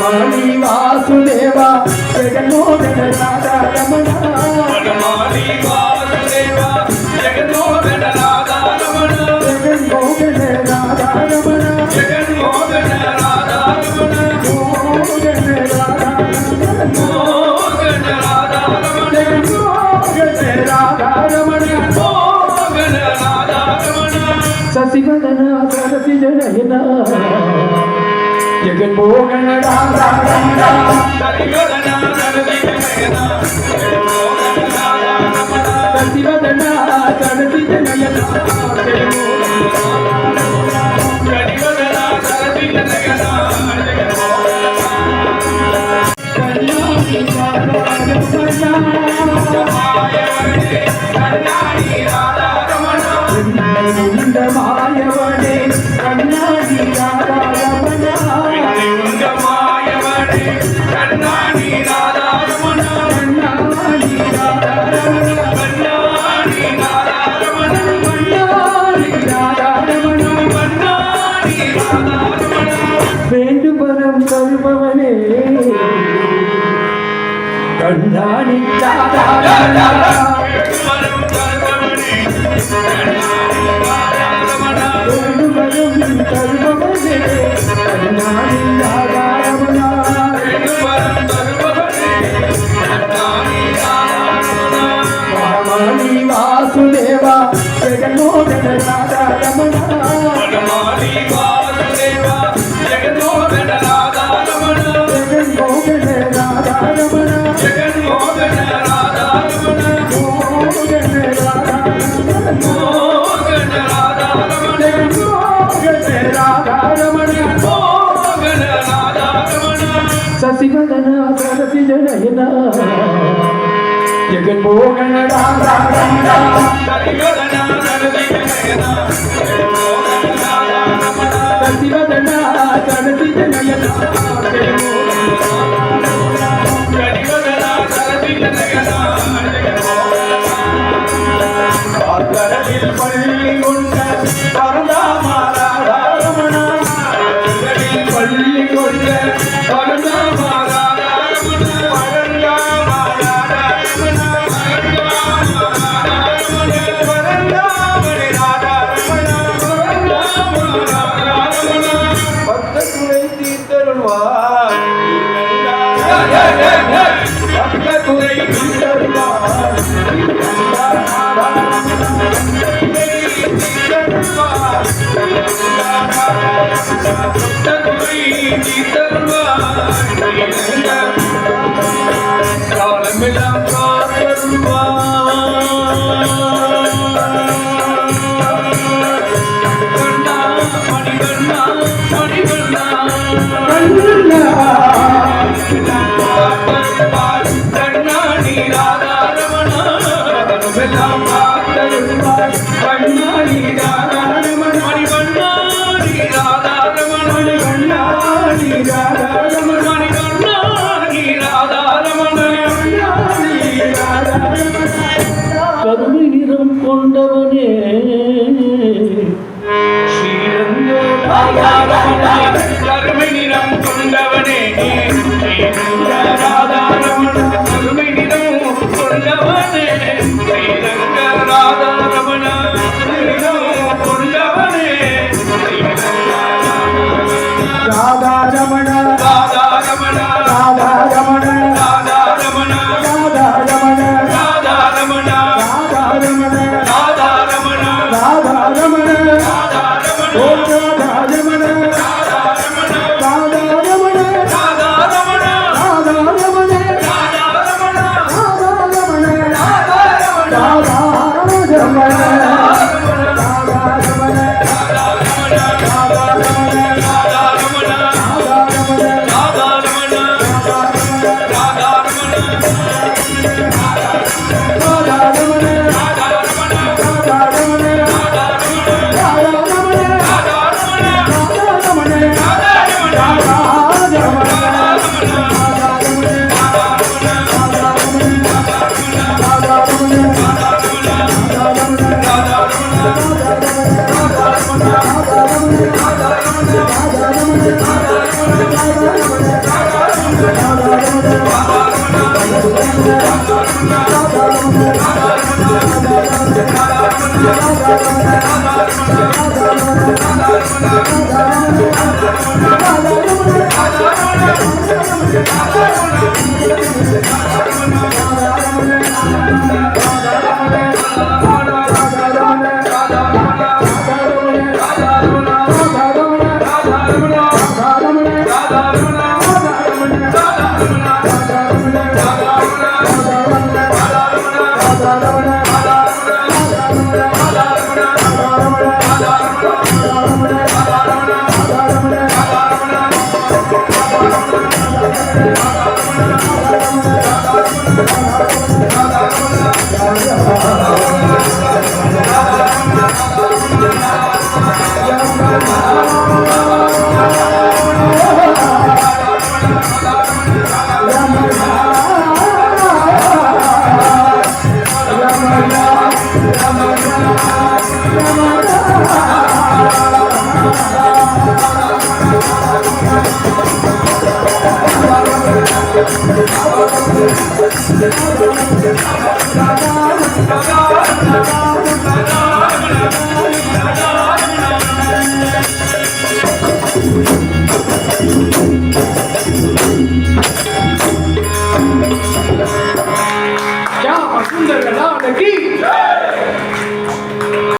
వనమాలి వాసుదేవ జగన్మోహన రాధా రమణ వనమాలి వాసుదేవ జగన్మోహన రాధా రమణ జగన్మోహన రాధా రమణ జగన్మోహన రాధా రమణ మోహన రాధా రమణ మోహన రాధా రమణ జగన్మోహన రాధా రమణ మోహన రాధా రమణ శశివదన సరసి జనయన జగన్మోహన రాధా రమణ శశివదన సరసి జనయన జగన్మోహన రాధా రమణ శశివదన సరసి జనయన శశివదన సరసి జనయన మాయవడే కన్నాడి రాధా రమణ మాయవడే కన్నాడి రాధా రమణ కన్నాడి రాధా రమణ కన్నాడి రాధా రమణ కన్నాడి రాధా రమణ కన్నాడి రాధా రమణ వేణువరం కరుపవనే కన్నాడి రాధా రమణ వేణువరం కరుపవనే కన్నాడి రాధా రమణ వనమాలి వాసుదేవ జగన్మోహన రాధా రమణ వనమాలి వాసుదేవ జగన్మోహన రాధా రమణ జగన్మోహన రాధా రమణ జగన్మోహన రాధా రమణ మోహన రాధా రమణ మోహన రాధా రమణ జగన్మోహన రాధా రమణ మోహన రాధా రమణ శశివదన సరసి జనయన జగన్మోహన రాధా రమణ శశివదన సరసి జనయన జగన్మోహన రాధా రమణ శశివదన సరసి జనయన శశివదన సరసి జనయన காத்தரவில் பள்ளி கொண்ட பரந்தாமாராதா ரமண பள்ளி கொண்ட பரந்தாமாராதா ரமண பரந்தாமணி ராதா ரமண பக்தகுறை தீர்த்தருள்வார் பக்தகுறை தீர்த்தருள்வார் காலமெல்லாம் கண்ணாடி ராதா ரமண கண்ணாடி ராதா ரமண மணி கண்ணாடி ராதா ரமண கண்ணாடி ராதா ரமண மணி கண்ணாடி ராதா ரமண கருணை நிறம் கொண்டவனே ஸ்ரீரங்க ராதா ரமண கருமை நிறம் கொண்டவனே ஸ்ரீரங்க ராதா ரமண கருமை நிறம் கொண்டவனே ஸ்ரீரங்க ராதா ரமண நிறம் கொண்டவனே ராதா ரமண ராதா ரமண ராதா ரமண ராதா ரமண ராதா ரமண ராதா ரமண ராதா ரமண ராதா ரமண ராதா ரமண ராதா ரமண ஓ ராதா ரமண ராதா ரமண ராதா ரமண ராதா ரமண ராதா ரமண ராதா ரமண ராதா ரமண ராதா ரமண ராதா ரமண ராதா ரமண రాధా